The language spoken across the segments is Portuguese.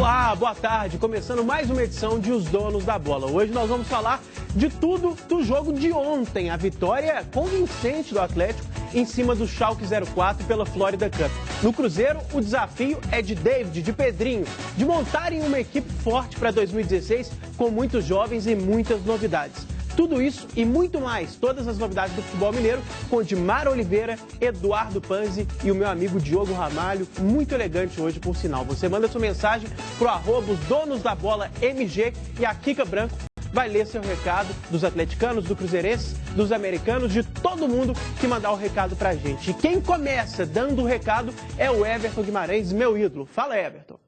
Olá, boa tarde. Começando mais uma edição de Os Donos da Bola. Hoje nós vamos falar de tudo do jogo de ontem. A vitória convincente do Atlético em cima do Schalke 04 pela Florida Cup. No Cruzeiro, o desafio é de David, de Pedrinho, de montarem uma equipe forte para 2016 com muitos jovens e muitas novidades. Tudo isso e muito mais, todas as novidades do futebol mineiro, com Dimar Oliveira, Eduardo Panzi e o meu amigo Diogo Ramalho, muito elegante hoje, por sinal. Você manda sua mensagem pro @ os Donos da Bola MG e a Kika Branco vai ler seu recado dos atleticanos, do cruzeirenses, dos americanos, de todo mundo que mandar o recado pra gente. E quem começa dando o recado é o Everton Guimarães, meu ídolo. Fala, Everton.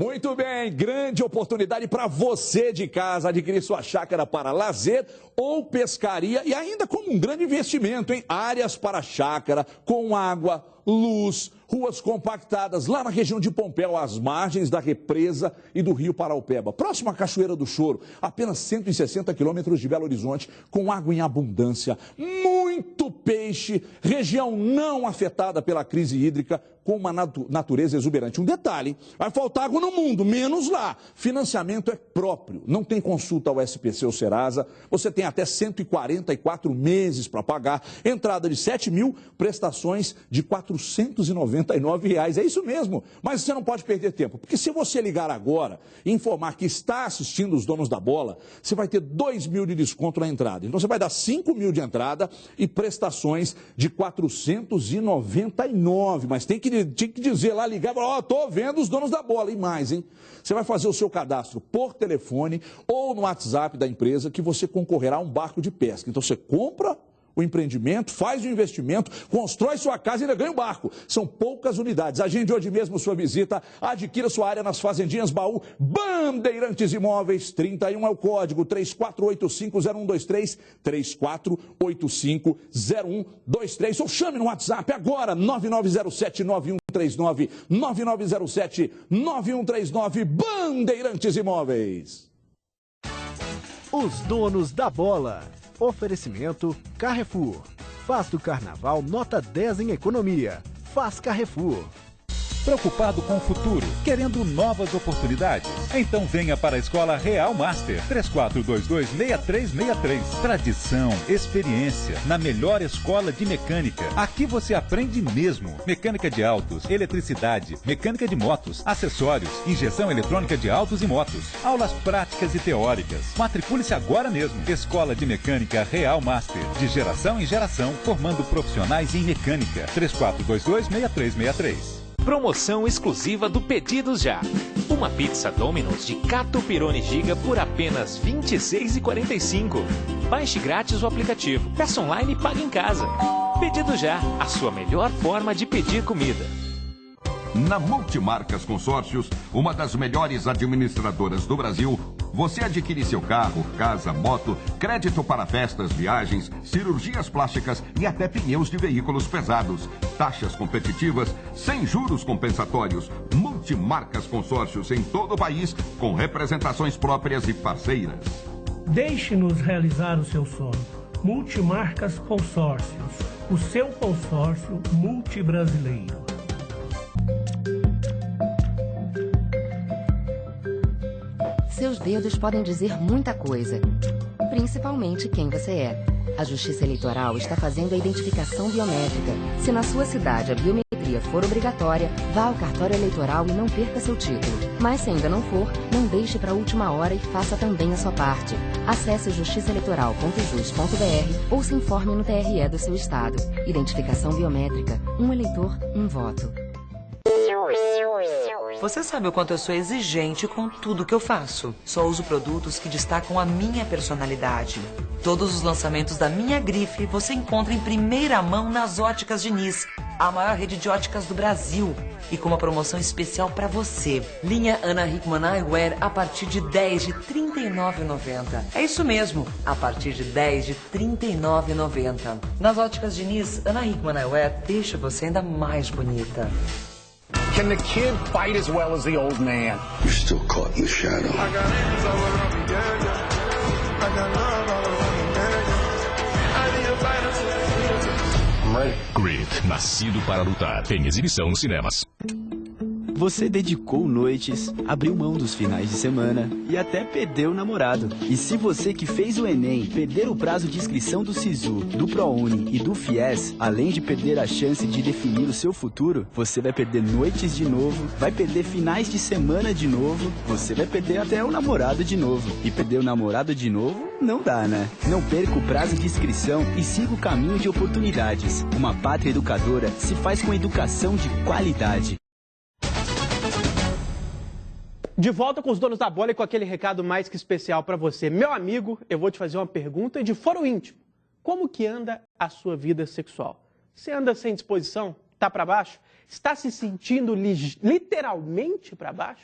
Muito bem, grande oportunidade para você de casa adquirir sua chácara para lazer ou pescaria e ainda como um grande investimento, hein? Áreas para chácara com água, luz, ruas compactadas lá na região de Pompéu, às margens da represa e do rio Paraupeba, próximo à Cachoeira do Choro, apenas 160 quilômetros de Belo Horizonte, com água em abundância, muito peixe, região não afetada pela crise hídrica, com uma natureza exuberante. Um detalhe, vai faltar água no mundo, menos lá. Financiamento é próprio, não tem consulta ao SPC ou Serasa, você tem até 144 meses para pagar, entrada de 7 mil, prestações de R$ 499. É isso mesmo, mas você não pode perder tempo, porque se você ligar agora e informar que está assistindo Os Donos da Bola, você vai ter 2 mil de desconto na entrada. Então você vai dar 5 mil de entrada e prestações de R$ 499, mas tem que dizer lá, ligar, tô vendo Os Donos da Bola, e mais, hein? Você vai fazer o seu cadastro por telefone ou no WhatsApp da empresa que você concorrerá a um barco de pesca. Então você compra o empreendimento, faz o investimento, constrói sua casa e ainda ganha um barco. São poucas unidades. Agende hoje mesmo sua visita, adquira sua área nas Fazendinhas Baú, Bandeirantes Imóveis, 31 é o código, 34850123, 34850123, ou chame no WhatsApp agora, 9907-9139, 9907-9139, Bandeirantes Imóveis. Os Donos da Bola. Oferecimento Carrefour. Faz do carnaval nota 10 em economia. Faz Carrefour. Preocupado com o futuro, querendo novas oportunidades? Então venha para a Escola Real Master, 3422-6363. Tradição, experiência, na melhor escola de mecânica. Aqui você aprende mesmo. Mecânica de autos, eletricidade, mecânica de motos, acessórios, injeção eletrônica de autos e motos. Aulas práticas e teóricas. Matricule-se agora mesmo. Escola de Mecânica Real Master, de geração em geração, formando profissionais em mecânica. 3422-6363. Promoção exclusiva do Pedidos Já. Uma pizza Domino's de Catupiry Giga por apenas R$ 26,45. Baixe grátis o aplicativo, peça online e pague em casa. Pedidos Já, a sua melhor forma de pedir comida. Na Multimarcas Consórcios, uma das melhores administradoras do Brasil, você adquire seu carro, casa, moto, crédito para festas, viagens, cirurgias plásticas e até pneus de veículos pesados. Taxas competitivas, sem juros compensatórios. Multimarcas Consórcios em todo o país, com representações próprias e parceiras. Deixe-nos realizar o seu sonho. Multimarcas Consórcios, o seu consórcio multibrasileiro. Seus dedos podem dizer muita coisa, principalmente quem você é. A Justiça Eleitoral está fazendo a identificação biométrica. Se na sua cidade a biometria for obrigatória, vá ao cartório eleitoral e não perca seu título. Mas se ainda não for, não deixe para a última hora e faça também a sua parte. Acesse justiçaeleitoral.jus.br ou se informe no TRE do seu estado. Identificação biométrica. Um eleitor, um voto. Você sabe o quanto eu sou exigente com tudo que eu faço. Só uso produtos que destacam a minha personalidade. Todos os lançamentos da minha grife você encontra em primeira mão nas Óticas Diniz, a maior rede de óticas do Brasil. E com uma promoção especial para você. Linha Ana Hickman Eyewear a partir de 10 de R$ 39,90. É isso mesmo, a partir de 10 de R$ 39,90. Nas Óticas Diniz, Ana Hickman Eyewear deixa você ainda mais bonita. Can the kid fight as well as the old man? You're still caught in the shadow. I'm ready. Creed, nascido para lutar. Tem exibição nos cinemas. Você dedicou noites, abriu mão dos finais de semana e até perdeu o namorado. E se você que fez o Enem perder o prazo de inscrição do SISU, do ProUni e do FIES, além de perder a chance de definir o seu futuro, você vai perder noites de novo, vai perder finais de semana de novo, você vai perder até o namorado de novo. E perder o namorado de novo não dá, né? Não perca o prazo de inscrição e siga o caminho de oportunidades. Uma pátria educadora se faz com educação de qualidade. De volta com os donos da bola e com aquele recado mais que especial para você. Meu amigo, eu vou te fazer uma pergunta de foro íntimo. Como que anda a sua vida sexual? Você anda sem disposição? Tá para baixo? Está se sentindo literalmente para baixo?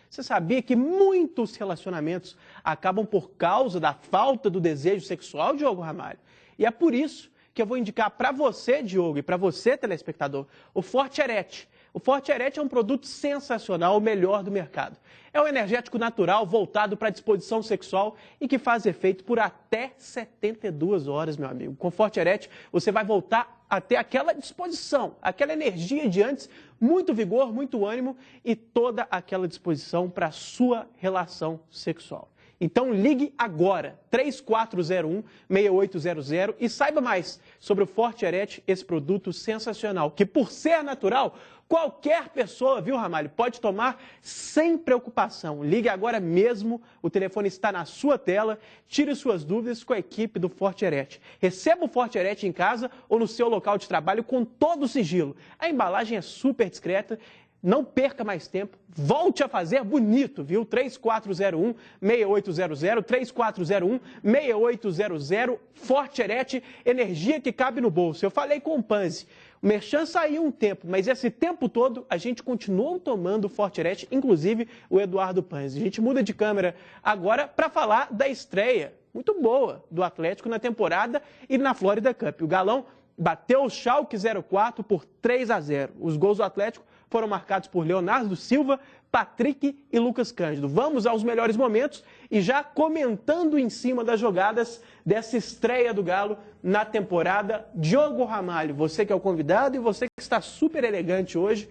Você sabia que muitos relacionamentos acabam por causa da falta do desejo sexual, Diogo Ramalho? E é por isso que eu vou indicar para você, Diogo, e para você, telespectador, o Forte Erete. O Forte Erete é um produto sensacional, o melhor do mercado. É um energético natural voltado para a disposição sexual e que faz efeito por até 72 horas, meu amigo. Com o Forte Erete, você vai voltar a ter aquela disposição, aquela energia de antes, muito vigor, muito ânimo e toda aquela disposição para a sua relação sexual. Então ligue agora, 3401-6800 e saiba mais sobre o Forte Erete, esse produto sensacional, que por ser natural, qualquer pessoa, viu, Ramalho, pode tomar sem preocupação. Ligue agora mesmo, o telefone está na sua tela, tire suas dúvidas com a equipe do Forte Erete. Receba o Forte Erete em casa ou no seu local de trabalho com todo o sigilo. A embalagem é super discreta. Não perca mais tempo, volte a fazer bonito, viu? 3401-6800, 3401-6800, Forte Erete, energia que cabe no bolso. Eu falei com o Panzi, o merchan saiu um tempo, mas esse tempo todo a gente continuou tomando Forte Erete, inclusive o Eduardo Panzi. A gente muda de câmera agora para falar da estreia muito boa do Atlético na temporada e na Florida Cup. O Galão bateu o Schalke 04 por 3-0. Os gols do Atlético foram marcados por Leonardo Silva, Patrick e Lucas Cândido. Vamos aos melhores momentos e já comentando em cima das jogadas dessa estreia do Galo na temporada. Diogo Ramalho, você que é o convidado e você que está super elegante hoje.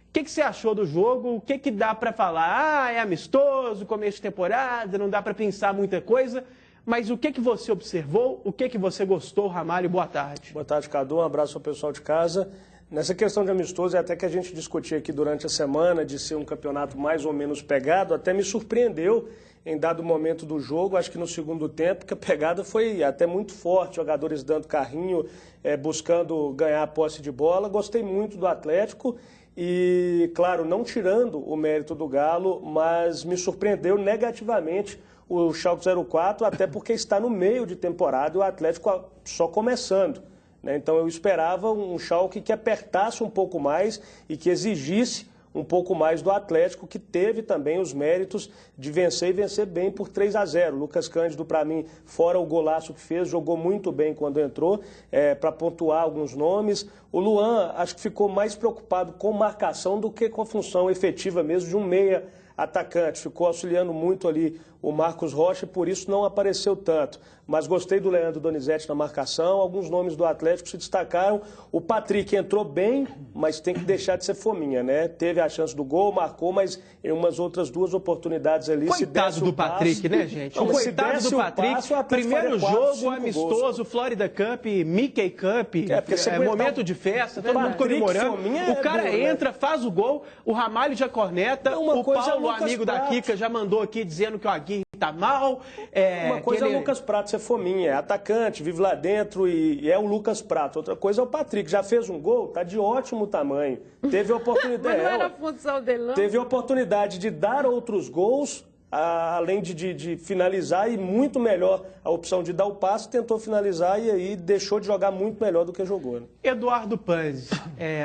O que você achou do jogo? O que dá para falar? Ah, é amistoso, começo de temporada, não dá para pensar muita coisa. Mas o que você observou? O que você gostou, Ramalho? Boa tarde. Boa tarde, Cadu. Um abraço ao pessoal de casa. Nessa questão de amistoso, é até que a gente discutia aqui durante a semana, de ser um campeonato mais ou menos pegado, até me surpreendeu em dado momento do jogo, acho que no segundo tempo, que a pegada foi até muito forte, jogadores dando carrinho, buscando ganhar a posse de bola. Gostei muito do Atlético e, claro, não tirando o mérito do Galo, mas me surpreendeu negativamente o Schalke 04, até porque está no meio de temporada e o Atlético só começando. Então eu esperava um Schalke que apertasse um pouco mais e que exigisse um pouco mais do Atlético, que teve também os méritos de vencer e vencer bem por 3-0. Lucas Cândido, para mim, fora o golaço que fez, jogou muito bem quando entrou, para pontuar alguns nomes. O Luan, acho que ficou mais preocupado com marcação do que com a função efetiva mesmo de um meia atacante. Ficou auxiliando muito ali o Marcos Rocha e por isso não apareceu tanto. Mas gostei do Leandro Donizete na marcação, alguns nomes do Atlético se destacaram. O Patrick entrou bem, mas tem que deixar de ser fominha, né? Teve a chance do gol, marcou, mas em umas outras duas oportunidades ali... Coitado do Patrick, né, gente? Coitado do Patrick. Primeiro jogo amistoso, Florida Cup, Mickey Cup, momento de festa, todo mundo comemorando. O cara entra, faz o gol, o Ramalho já corneta, o Paulo, amigo da Kika, já mandou aqui dizendo que o Aguirre tá mal. Uma coisa é o Lucas Prato ser fominha, é atacante, vive lá dentro e é o Lucas Prato. Outra coisa é o Patrick, já fez um gol, tá de ótimo tamanho. Teve a oportunidade. Mas não era a função dele, não? Teve a oportunidade de dar outros gols, além de finalizar, e muito melhor a opção de dar o passe, tentou finalizar e aí deixou de jogar muito melhor do que jogou. Né? Eduardo Panzi,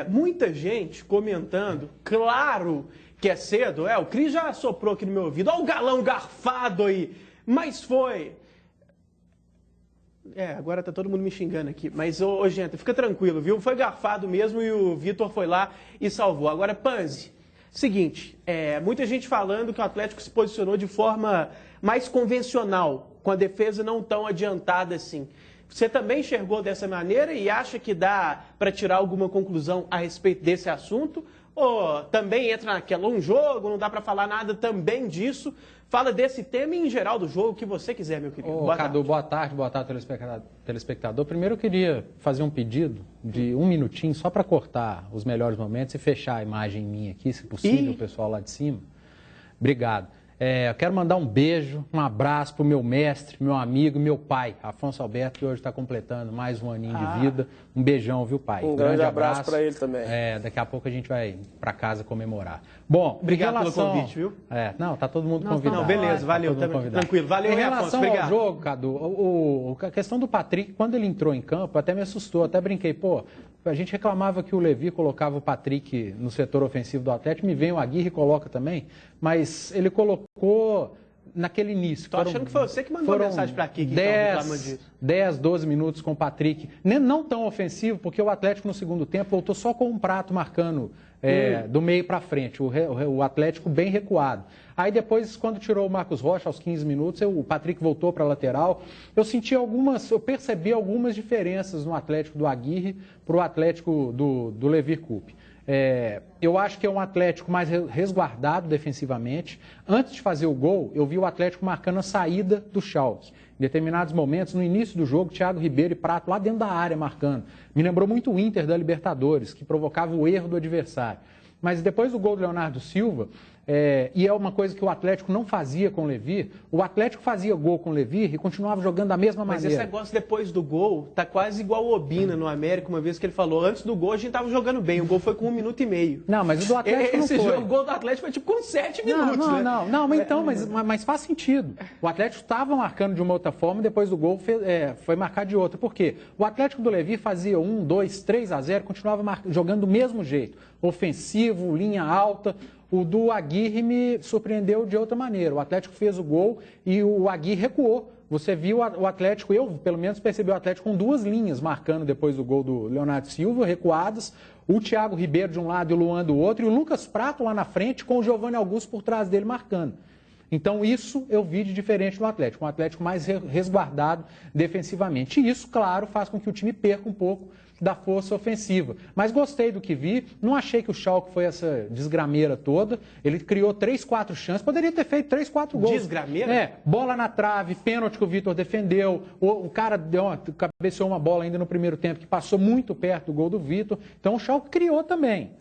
muita gente comentando, claro que é cedo, o Cris já soprou aqui no meu ouvido, olha o galão garfado aí, mas foi... agora tá todo mundo me xingando aqui, mas, gente, fica tranquilo, viu? Foi garfado mesmo e o Vitor foi lá e salvou. Agora, Panzi, seguinte, muita gente falando que o Atlético se posicionou de forma mais convencional, com a defesa não tão adiantada assim. Você também enxergou dessa maneira e acha que dá para tirar alguma conclusão a respeito desse assunto? ou também entra naquela um jogo, não dá para falar nada também disso? Fala desse tema e em geral do jogo, o que você quiser, meu querido. Ô, Cadu, boa tarde, telespectador. Primeiro eu queria fazer um pedido de 1 minutinho só para cortar os melhores momentos e fechar a imagem minha aqui, se possível, o pessoal lá de cima. Obrigado. Eu quero mandar um beijo, um abraço para o meu mestre, meu amigo, meu pai, Afonso Alberto, que hoje está completando mais um aninho de vida. Um beijão, viu, pai? Um grande abraço para ele também. Daqui a pouco a gente vai para casa comemorar. Bom, obrigado pelo convite, viu? Não, tá todo mundo convidado. Não, beleza, valeu, tranquilo. Valeu, em relação Afonso, ao jogo, Cadu, a questão do Patrick, quando ele entrou em campo, até me assustou, até brinquei, a gente reclamava que o Levi colocava o Patrick no setor ofensivo do Atlético, me vem o Aguirre e coloca também, mas ele colocou naquele início. Tô achando que foi você que mandou mensagem para aqui, que 10, 12 minutos com o Patrick, não tão ofensivo, porque o Atlético no segundo tempo voltou só com um prato marcando do meio para frente, o Atlético bem recuado. Aí depois, quando tirou o Marcos Rocha aos 15 minutos, o Patrick voltou para a lateral. Eu percebi algumas diferenças no Atlético do Aguirre para o Atlético do Levi Coupe. Eu acho que é um Atlético mais resguardado defensivamente. Antes de fazer o gol, eu vi o Atlético marcando a saída do Schalke. Em determinados momentos, no início do jogo, Thiago Ribeiro e Prato lá dentro da área marcando. Me lembrou muito o Inter da Libertadores, que provocava o erro do adversário. Mas depois do gol do Leonardo Silva, e é uma coisa que o Atlético não fazia com o Levi, o Atlético fazia gol com o Levi e continuava jogando da mesma maneira. Mas esse negócio depois do gol tá quase igual o Obina no América, uma vez que ele falou, antes do gol a gente tava jogando bem, o gol foi com 1 minuto e meio. Não, mas o do Atlético não foi. O gol do Atlético foi tipo com 7 minutos, né? Mas faz sentido. O Atlético estava marcando de uma outra forma e depois do gol foi marcar de outra. Por quê? O Atlético do Levi fazia 1, 2, 3-0, continuava jogando do mesmo jeito. Ofensivo, linha alta. O do Aguirre me surpreendeu de outra maneira. O Atlético fez o gol e o Aguirre recuou. Você viu o Atlético, eu pelo menos percebi o Atlético com 2 linhas marcando depois do gol do Leonardo Silva, recuadas. O Thiago Ribeiro de um lado e o Luan do outro. E o Lucas Prato lá na frente com o Giovanni Augusto por trás dele marcando. Então isso eu vi de diferente no Atlético. Um Atlético mais resguardado defensivamente. E isso, claro, faz com que o time perca um pouco da força ofensiva. Mas gostei do que vi, não achei que o Schalke foi essa desgrameira toda, ele criou 3, 4 chances, poderia ter feito 3, 4 gols. Desgrameira? Bola na trave, pênalti que o Vitor defendeu, o cara cabeceou uma bola ainda no primeiro tempo que passou muito perto do gol do Vitor, então o Schalke criou também.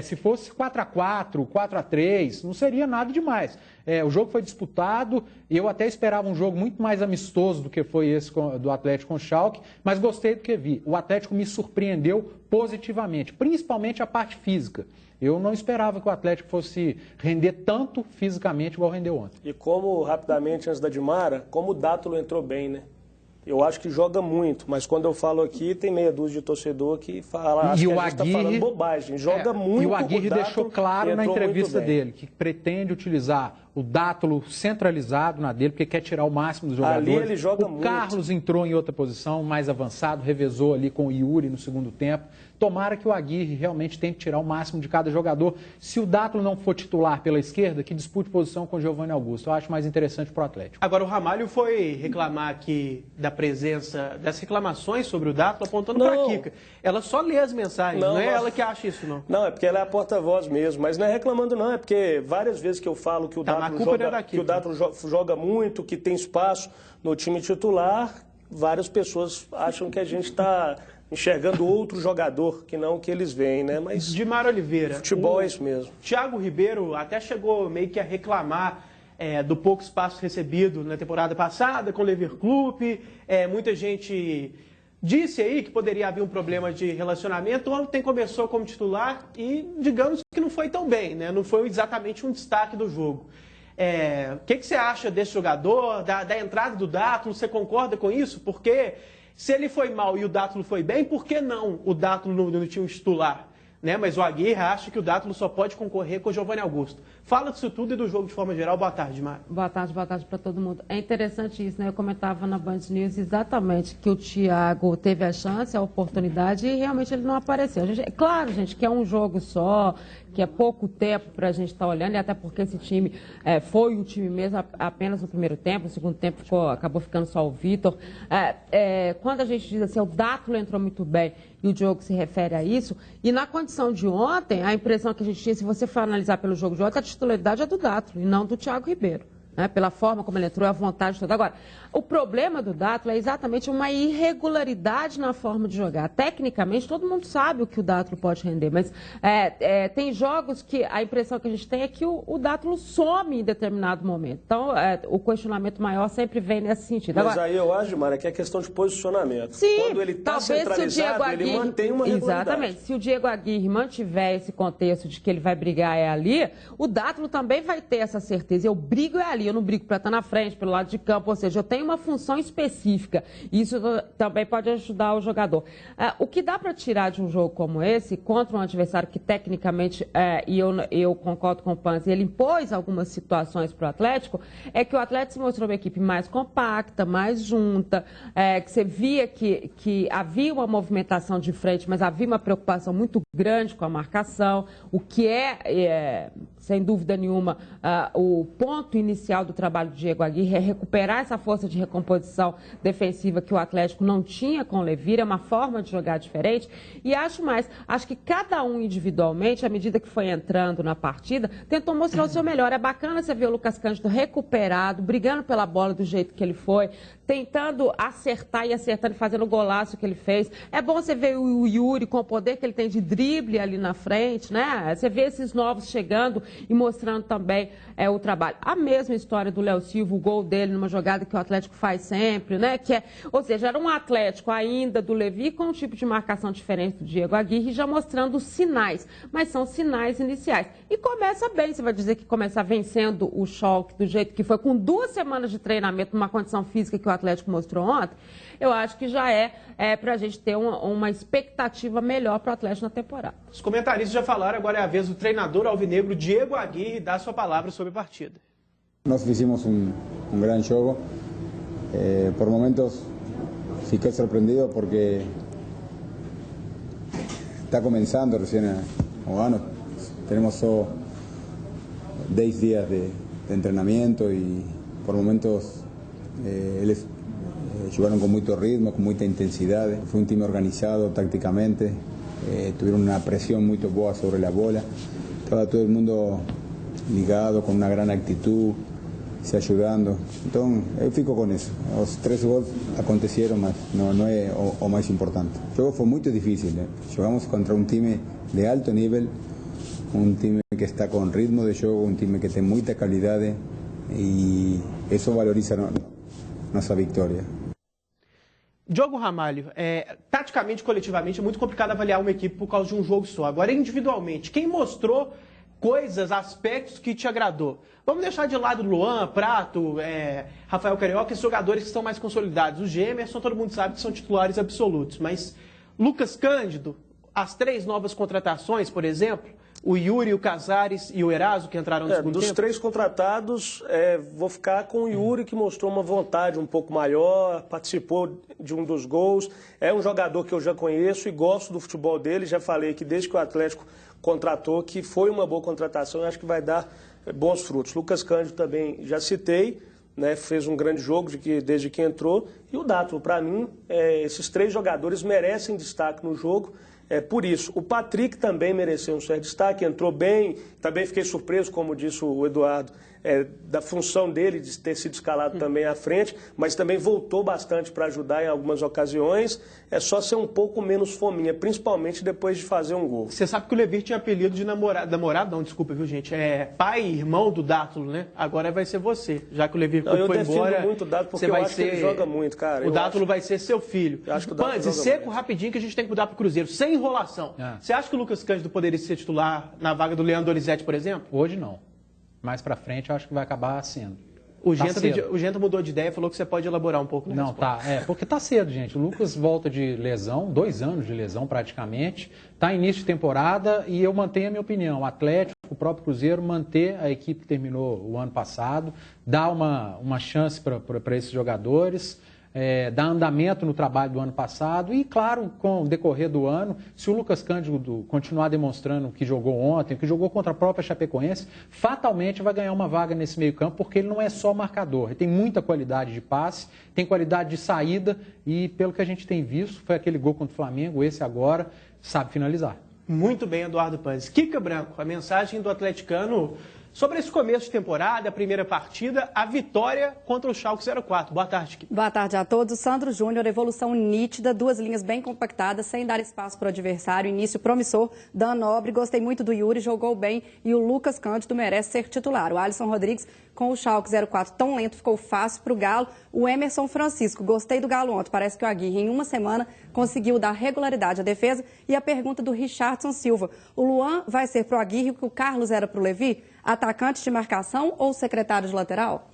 Se fosse 4-4, 4-3, não seria nada demais. O jogo foi disputado e eu até esperava um jogo muito mais amistoso do que foi esse do Atlético com o Schalke, mas gostei do que vi. O Atlético me surpreendeu positivamente, principalmente a parte física. Eu não esperava que o Atlético fosse render tanto fisicamente igual rendeu ontem. E como, rapidamente, antes da Dimara, como o Dátulo entrou bem, né? Eu acho que joga muito, mas quando eu falo aqui, tem meia dúzia de torcedor que fala, acho que a gente está falando bobagem. Joga muito. E o Aguirre deixou claro na entrevista dele que pretende utilizar o Dátulo centralizado na dele, porque quer tirar o máximo dos jogadores. Ali ele joga muito. O Carlos entrou em outra posição, mais avançado, revezou ali com o Yuri no segundo tempo. Tomara que o Aguirre realmente tente tirar o máximo de cada jogador. Se o Dátulo não for titular pela esquerda, que dispute posição com o Giovanni Augusto. Eu acho mais interessante para o Atlético. Agora, o Ramalho foi reclamar aqui da presença, das reclamações sobre o Dátulo, apontando para a Kika. Ela só lê as mensagens, não é ela que acha isso, não. Não, é porque ela é a porta-voz mesmo. Mas não é reclamando, não. É porque várias vezes que eu falo que o Dátulo joga muito, que tem espaço no time titular, várias pessoas acham que a gente está enxergando outro jogador que não o que eles veem, né? Mas Dimara Oliveira, futebol é isso mesmo. Thiago Ribeiro até chegou meio que a reclamar do pouco espaço recebido na temporada passada com o Lever Clube. Muita gente disse aí que poderia haver um problema de relacionamento. Ontem começou como titular e digamos que não foi tão bem, né? Não foi exatamente um destaque do jogo. O que você acha desse jogador, da entrada do Dátulo? Você concorda com isso? Porque se ele foi mal e o Dátulo foi bem, por que não o Dátulo no time titular? Né? Mas o Aguirre acha que o Dátulo só pode concorrer com o Giovanni Augusto. Fala disso tudo e do jogo de forma geral. Boa tarde, Mari. Boa tarde para todo mundo. É interessante isso, né? Eu comentava na Band News exatamente que o Thiago teve a chance, a oportunidade e realmente ele não apareceu. Claro, gente, que é um jogo só, que é pouco tempo para a gente estar olhando, e até porque esse time foi o time mesmo apenas no primeiro tempo, no segundo tempo acabou ficando só o Vitor. Quando a gente diz assim, o Dátulo entrou muito bem e o Diogo se refere a isso, e na condição de ontem, a impressão que a gente tinha, se você for analisar pelo jogo de ontem, a titularidade é do Dátulo e não do Thiago Ribeiro. Pela forma como ele entrou, a vontade toda. Agora, o problema do Dátulo é exatamente uma irregularidade na forma de jogar. Tecnicamente, todo mundo sabe o que o Dátulo pode render, mas tem jogos que a impressão que a gente tem é que o Dátulo some em determinado momento. Então, o questionamento maior sempre vem nesse sentido. Mas agora, aí eu acho, Mara, que é questão de posicionamento. Sim, quando ele está centralizado, se o Diego Aguirre, ele mantém uma regularidade. Exatamente. Se o Diego Aguirre mantiver esse contexto de que ele vai brigar ali, o Dátulo também vai ter essa certeza. Eu brigo ali. Eu não brigo para estar na frente, pelo lado de campo, ou seja, eu tenho uma função específica. Isso também pode ajudar o jogador. O que dá para tirar de um jogo como esse, contra um adversário que tecnicamente, e eu concordo com o Panzi, ele impôs algumas situações para o Atlético, é que o Atlético se mostrou uma equipe mais compacta, mais junta, que você via que havia uma movimentação de frente, mas havia uma preocupação muito grande com a marcação, o que sem dúvida nenhuma, o ponto inicial do trabalho do Diego Aguirre é recuperar essa força de recomposição defensiva que o Atlético não tinha com o Levir, é uma forma de jogar diferente. E acho que cada um individualmente, à medida que foi entrando na partida, tentou mostrar o seu melhor. É bacana você ver o Lucas Cândido recuperado, brigando pela bola do jeito que ele foi, tentando acertar e fazendo o golaço que ele fez. É bom você ver o Yuri com o poder que ele tem de drible ali na frente, né? Você vê esses novos chegando e mostrando também o trabalho. A mesma história do Léo Silva, o gol dele numa jogada que o Atlético faz sempre, né? Ou seja, era um Atlético ainda do Levi com um tipo de marcação diferente do Diego Aguirre, já mostrando sinais, mas são sinais iniciais. E começa bem, você vai dizer que começa vencendo o Schalke do jeito que foi, com 2 semanas de treinamento, numa condição física que o Atlético mostrou ontem, eu acho que já para a gente ter uma expectativa melhor para o Atlético na temporada. Os comentaristas já falaram, agora é a vez do treinador alvinegro Diego Aguirre dar sua palavra sobre a partida. Nós fizemos um grande jogo. Por momentos fiquei surpreendido porque está começando recém o ano. Temos só 10 dias de treinamento e por momentos eles jogaram com muito ritmo, com muita intensidade. Foi um time organizado taticamente, tiveram uma pressão muito boa sobre a bola. Estava todo mundo ligado, com uma grande atitude, se ajudando. Então, eu fico com isso. Os 3 gols aconteceram, mas não é o mais importante. O jogo foi muito difícil, né? Jogamos contra um time de alto nível, um time que está com ritmo de jogo, um time que tem muita qualidade e isso valoriza nossa vitória. Diogo Ramalho, taticamente, coletivamente, é muito complicado avaliar uma equipe por causa de um jogo só. Agora, individualmente, quem mostrou coisas, aspectos que te agradou? Vamos deixar de lado Luan, Prato, Rafael Carioca, esses jogadores que estão mais consolidados. O Gemerson, todo mundo sabe que são titulares absolutos. Mas Lucas Cândido, as 3 novas contratações, por exemplo, o Yuri, o Casares e o Eraso, que entraram no segundo tempo? Dos 3 contratados, vou ficar com o Yuri, que mostrou uma vontade um pouco maior, participou de um dos gols. É um jogador que eu já conheço e gosto do futebol dele. Já falei que desde que o Atlético contratou, que foi uma boa contratação, eu acho que vai dar bons frutos. Lucas Cândido também já citei, né, fez um grande jogo desde que entrou. E o Dátulo, para mim, esses 3 jogadores merecem destaque no jogo. Por isso, o Patrick também mereceu um certo destaque, entrou bem, também fiquei surpreso, como disse o Eduardo, da função dele de ter sido escalado também à frente, mas também voltou bastante para ajudar em algumas ocasiões. É só ser um pouco menos fominha, principalmente depois de fazer um gol. Você sabe que o Levir tinha apelido de namorado, não, desculpa, viu, gente? Pai e irmão do Dátulo, né? Agora vai ser você, já que o Levir foi embora. Eu defendo muito o Dátulo porque eu acho que ele joga muito, cara. O Dátulo vai ser seu filho. Eu acho que o Dátulo Panzi, seco, rapidinho, que a gente tem que mudar para o Cruzeiro, sem enrolação. Você acha que o Lucas Cândido poderia ser titular na vaga do Leandro Donizete, por exemplo? Hoje não. Mais pra frente eu acho que vai acabar sendo. O Genta mudou de ideia, falou que você pode elaborar um pouco. Não, tá. Porque tá cedo, gente. O Lucas volta de lesão, 2 anos de lesão praticamente. Tá início de temporada e eu mantenho a minha opinião. O Atlético o próprio Cruzeiro manter a equipe que terminou o ano passado, dar uma chance para esses jogadores, dar andamento no trabalho do ano passado e, claro, com o decorrer do ano, se o Lucas Cândido continuar demonstrando o que jogou ontem, o que jogou contra a própria Chapecoense, fatalmente vai ganhar uma vaga nesse meio-campo, porque ele não é só marcador, ele tem muita qualidade de passe, tem qualidade de saída e, pelo que a gente tem visto, foi aquele gol contra o Flamengo, esse agora, sabe finalizar. Muito bem, Eduardo Paes. Kika Branco, a mensagem do atleticano sobre esse começo de temporada, a primeira partida, a vitória contra o Schalke 04. Boa tarde, Kika. Boa tarde a todos. Sandro Júnior, evolução nítida, duas linhas bem compactadas, sem dar espaço para o adversário, início promissor. Dan Nobre, gostei muito do Yuri, jogou bem e o Lucas Cândido merece ser titular. O Alisson Rodrigues, com o Schalke 04 tão lento, ficou fácil para o Galo. O Emerson Francisco, gostei do Galo ontem, parece que o Aguirre em uma semana conseguiu dar regularidade à defesa. E a pergunta do Richardson Silva, o Luan vai ser para o Aguirre o que o Carlos era para o Levi? Atacante de marcação ou secretário de lateral?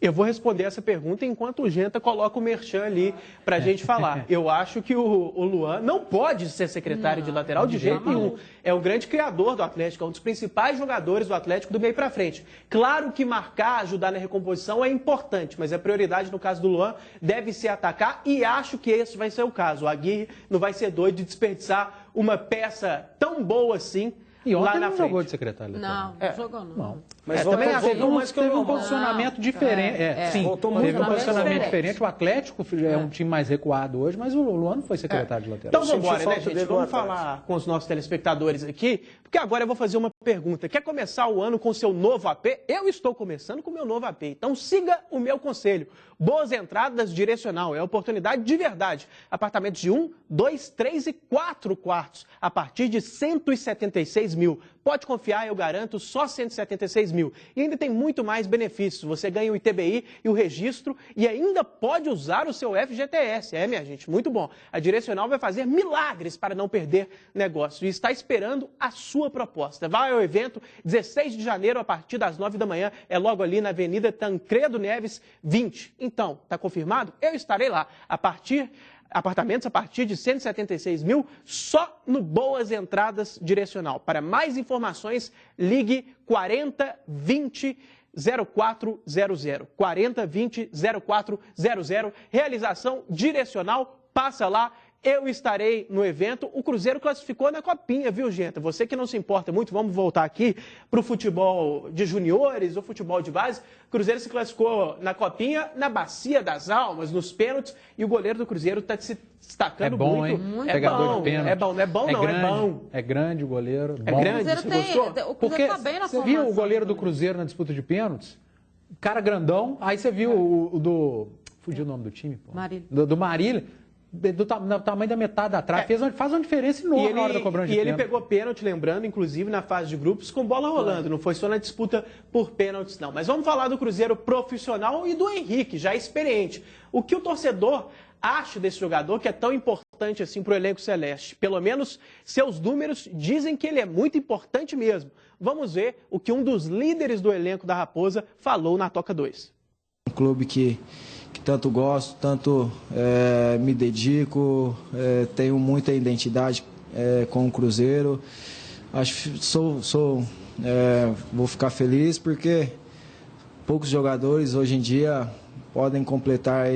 Eu vou responder essa pergunta enquanto o Genta coloca o merchan ali para a gente falar. Eu acho que o Luan não pode ser secretário de lateral de jeito nenhum. É um grande criador do Atlético, é um dos principais jogadores do Atlético do meio para frente. Claro que marcar, ajudar na recomposição é importante, mas a prioridade no caso do Luan deve ser atacar e acho que esse vai ser o caso. O Aguirre não vai ser doido de desperdiçar uma peça tão boa assim. E ontem lá ele na não frente. jogou de secretário. Não, jogou não. Mas também voltou mais que o teve um normal. posicionamento diferente. Sim, voltou teve muito um posicionamento diferente. diferente. O Atlético é um time mais recuado hoje, mas o Luan não foi secretário de lateral. Então vamos embora, senti né, falta gente? dele Vamos no ataque. falar com os nossos telespectadores aqui, porque agora eu vou fazer uma pergunta. Quer começar o ano com seu novo AP? Eu estou começando com o meu novo AP. Então siga o meu conselho. Boas entradas direcional, é oportunidade de verdade. Apartamentos de 1, 2, 3 e 4 quartos, a partir de 176 mil. Pode confiar, eu garanto, só 176 mil. E ainda tem muito mais benefícios. Você ganha o ITBI e o registro e ainda pode usar o seu FGTS. É, minha gente, muito bom. A Direcional vai fazer milagres para não perder negócio e está esperando a sua proposta. Vai ao evento 16 de janeiro a partir das 9 da manhã. É logo ali na Avenida Tancredo Neves 20. Então, está confirmado? Eu estarei lá. Apartamentos a partir de 176 mil, só no Boas Entradas Direcional. Para mais informações, ligue 4020 0400. 4020 0400. Realização Direcional, passa lá. Eu estarei no evento. O Cruzeiro classificou na Copinha, viu, Genta? Você que não se importa muito, vamos voltar aqui para o futebol de juniores, o futebol de base. O Cruzeiro se classificou na Copinha, na Bacia das Almas, nos pênaltis, e o goleiro do Cruzeiro está se destacando muito. Hein? Pegador de pênalti. É bom, não é bom, não, grande, é bom. É grande o goleiro. É bom. grande, você gostou? O Cruzeiro Porque tá bem na você viu formação. o goleiro do Cruzeiro na disputa de pênaltis? Cara grandão, aí você viu o do... Fugiu o nome do time, pô. Marília. Do Marília. Do tamanho da metade da trave, faz uma diferença enorme na hora da cobrança de pênalti. E ele pênalti. pegou pênalti, lembrando, inclusive, na fase de grupos, com bola rolando. Não foi só na disputa por pênaltis, não. Mas vamos falar do Cruzeiro profissional e do Henrique, já experiente. O que o torcedor acha desse jogador que é tão importante assim para o elenco celeste? Pelo menos seus números dizem que ele é muito importante mesmo. Vamos ver o que um dos líderes do elenco da Raposa falou na Toca 2. Um clube que tanto gosto, tanto me dedico, tenho muita identidade com o Cruzeiro. Acho que vou ficar feliz porque poucos jogadores hoje em dia podem completar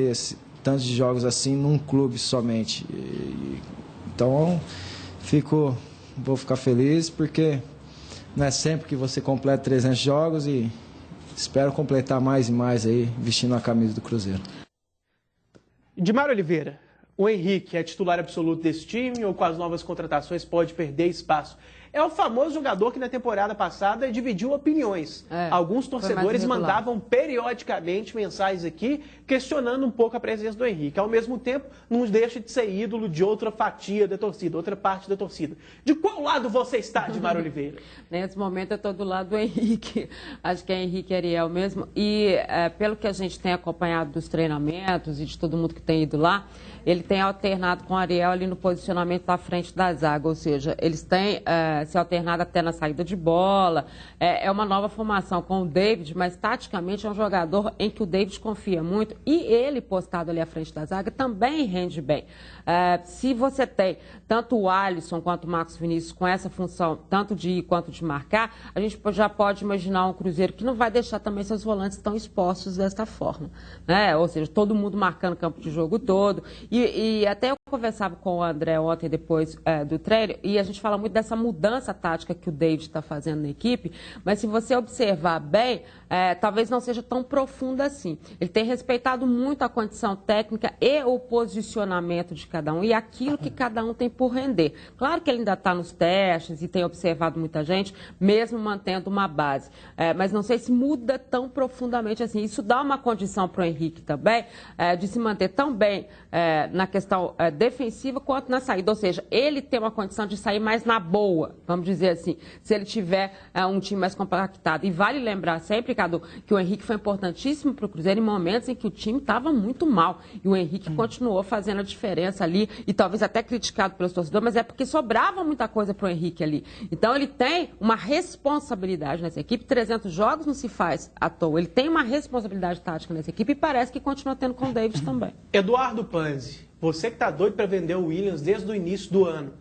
tantos de jogos assim num clube somente. Então vou ficar feliz porque não é sempre que você completa 300 jogos e espero completar mais e mais aí vestindo a camisa do Cruzeiro. Dimário Oliveira, o Henrique é titular absoluto desse time ou com as novas contratações pode perder espaço? É o famoso jogador que na temporada passada dividiu opiniões. Alguns torcedores mandavam periodicamente mensagens aqui questionando um pouco a presença do Henrique. Ao mesmo tempo, não deixa de ser ídolo de outra fatia da torcida, outra parte da torcida. De qual lado você está, Dimário Oliveira? Nesse momento eu estou do lado do Henrique. Acho que é Henrique Ariel mesmo. E pelo que a gente tem acompanhado dos treinamentos e de todo mundo que tem ido lá, ele tem alternado com o Ariel ali no posicionamento da frente da zaga, ou seja, eles têm se alternado até na saída de bola. É uma nova formação com o David, mas taticamente é um jogador em que o David confia muito e ele, postado ali à frente da zaga, também rende bem. Se você tem tanto o Alisson quanto o Marcos Vinícius com essa função, tanto de ir quanto de marcar, a gente já pode imaginar um Cruzeiro que não vai deixar também seus volantes tão expostos desta forma, né? Ou seja, todo mundo marcando o campo de jogo todo. E até eu conversava com o André ontem, depois do treino, e a gente fala muito dessa mudança tática que o David está fazendo na equipe, mas se você observar bem, talvez não seja tão profunda assim. Ele tem respeitado muito a condição técnica e o posicionamento de cada um e aquilo que cada um tem por render. Claro que ele ainda está nos testes e tem observado muita gente, mesmo mantendo uma base. Mas não sei se muda tão profundamente assim. Isso dá uma condição para o Henrique também de se manter tão bem na questão defensiva quanto na saída. Ou seja, ele tem uma condição de sair mais na boa, vamos dizer assim, se ele tiver um time mais compactado. E vale lembrar sempre, Cadu, que o Henrique foi importantíssimo para o Cruzeiro em momentos em que o time estava muito mal. E o Henrique continuou fazendo a diferença ali, e talvez até criticado pelos torcedores, mas é porque sobrava muita coisa para o Henrique ali. Então ele tem uma responsabilidade nessa equipe. 300 jogos não se faz à toa. Ele tem uma responsabilidade tática nessa equipe e parece que continua tendo com o David também. Eduardo Panzi, você que está doido para vender o Williams desde o início do ano.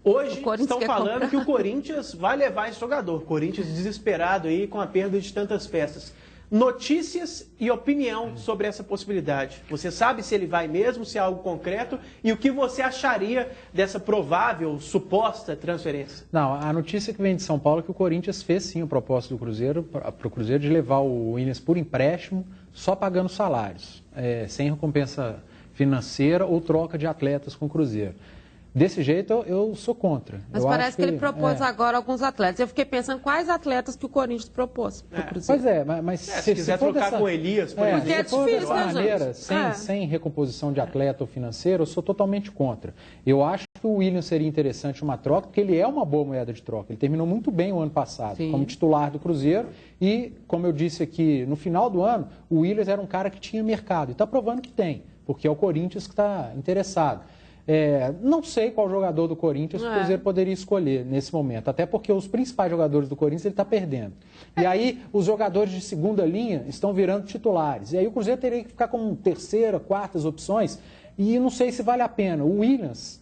Hoje estão falando que o Corinthians vai levar esse jogador. O Corinthians desesperado aí com a perda de tantas peças. Notícias e opinião sobre essa possibilidade. Você sabe se ele vai mesmo, se é algo concreto, e o que você acharia dessa provável, suposta transferência? Não, a notícia que vem de São Paulo é que o Corinthians fez sim o propósito do Cruzeiro, para o Cruzeiro de levar o Williams por empréstimo, só pagando salários, sem recompensa financeira ou troca de atletas com o Cruzeiro. Desse jeito, eu sou contra. Mas parece que ele propôs agora alguns atletas. Eu fiquei pensando quais atletas que o Corinthians propôs para o Cruzeiro. Pois mas se quiser trocar com o Elias, por exemplo. É difícil, dessa maneira, sem reposição de atleta ou financeiro, eu sou totalmente contra. Eu acho que o Williams seria interessante uma troca, porque ele é uma boa moeda de troca. Ele terminou muito bem o ano passado, como titular do Cruzeiro. E, como eu disse aqui, no final do ano, o Williams era um cara que tinha mercado. E está provando que tem, porque é o Corinthians que está interessado. Não sei qual jogador do Corinthians o Cruzeiro poderia escolher nesse momento, até porque os principais jogadores do Corinthians ele está perdendo. E aí os jogadores de segunda linha estão virando titulares. E aí o Cruzeiro teria que ficar com terceira, quartas opções e não sei se vale a pena. O Williams,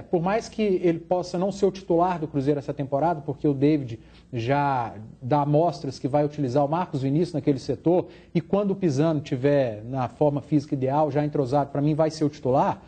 por mais que ele possa não ser o titular do Cruzeiro essa temporada, porque o David já dá amostras que vai utilizar o Marcos Vinícius naquele setor e quando o Pisano estiver na forma física ideal, já entrosado, para mim vai ser o titular.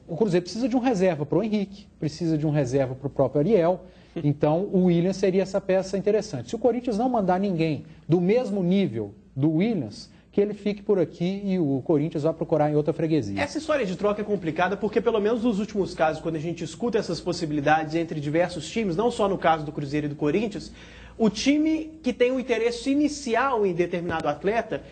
O Cruzeiro precisa de um reserva para o Henrique, precisa de um reserva para o próprio Ariel, então o Williams seria essa peça interessante. Se o Corinthians não mandar ninguém do mesmo nível do Williams, que ele fique por aqui e o Corinthians vai procurar em outra freguesia. Essa história de troca é complicada porque, pelo menos nos últimos casos, quando a gente escuta essas possibilidades entre diversos times, não só no caso do Cruzeiro e do Corinthians, o time que tem um interesse inicial em determinado atleta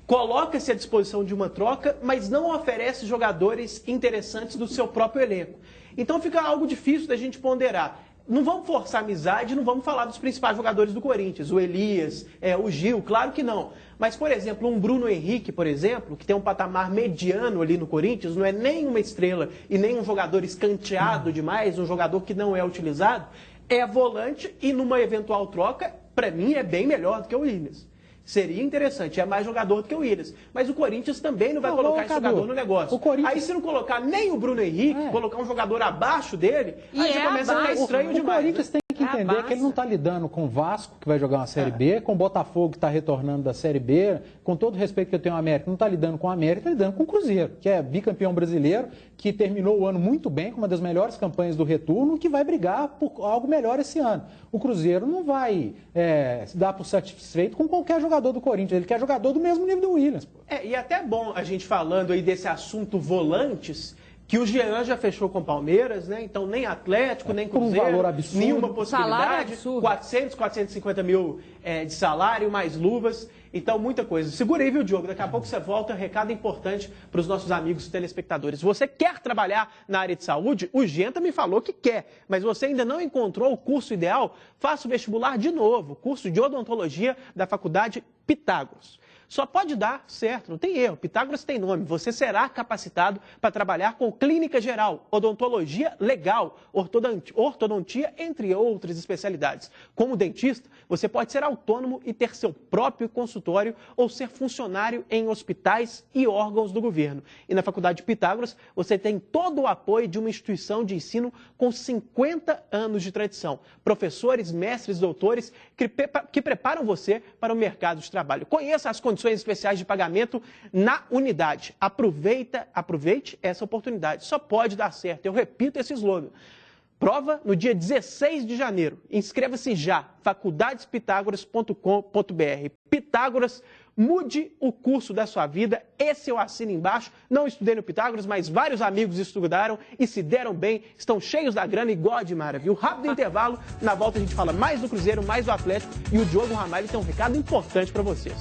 coloca-se à disposição de uma troca, mas não oferece jogadores interessantes do seu próprio elenco. Então fica algo difícil da gente ponderar. Não vamos forçar amizade, não vamos falar dos principais jogadores do Corinthians, o Elias, o Gil, claro que não. Mas, por exemplo, um Bruno Henrique, por exemplo, que tem um patamar mediano ali no Corinthians, não é nem uma estrela e nem um jogador escanteado demais, um jogador que não é utilizado, é volante e numa eventual troca, para mim, é bem melhor do que o Williams. Seria interessante, é mais jogador do que o Williams. Mas o Corinthians também não vai colocar esse jogador no negócio. Aí se não colocar nem o Bruno Henrique, colocar um jogador abaixo dele, aí já começa a ficar estranho demais. O Corinthians tem que entender que ele não está lidando com o Vasco, que vai jogar uma Série B, com o Botafogo, que está retornando da Série B, com todo o respeito que eu tenho ao América, não está lidando com o América, está lidando com o Cruzeiro, que é bicampeão brasileiro, que terminou o ano muito bem, com uma das melhores campanhas do retorno, que vai brigar por algo melhor esse ano. O Cruzeiro não vai se dar por satisfeito com qualquer jogador do Corinthians, ele quer jogador do mesmo nível do Williams. E até é bom a gente falando aí desse assunto volantes, que o Jean já fechou com o Palmeiras, né? Então nem Atlético, nem Cruzeiro, um valor absurdo, nenhuma possibilidade, 400, 450 mil de salário, mais luvas, então muita coisa. Segura aí, viu, Diogo? Daqui a pouco você volta, recado importante para os nossos amigos telespectadores. Você quer trabalhar na área de saúde? O Genta me falou que quer, mas você ainda não encontrou o curso ideal? Faça o vestibular de novo, curso de odontologia da Faculdade Pitágoras. Só pode dar certo, não tem erro. Pitágoras tem nome. Você será capacitado para trabalhar com clínica geral, odontologia legal, ortodontia, entre outras especialidades. Como dentista, você pode ser autônomo e ter seu próprio consultório ou ser funcionário em hospitais e órgãos do governo. E na Faculdade Pitágoras, você tem todo o apoio de uma instituição de ensino com 50 anos de tradição. Professores, mestres, doutores que preparam você para o mercado de trabalho. Conheça as condições especiais de pagamento na unidade. Aproveite essa oportunidade. Só pode dar certo. Eu repito esse slogan. Prova no dia 16 de janeiro. Inscreva-se já. faculdadespitágoras.com.br. Pitágoras, mude o curso da sua vida. Esse eu assino embaixo. Não estudei no Pitágoras, mas vários amigos estudaram e se deram bem. Estão cheios da grana igual a Dimara, viu? Rápido intervalo. Na volta a gente fala mais do Cruzeiro, mais do Atlético. E o Diogo Ramalho tem um recado importante para vocês.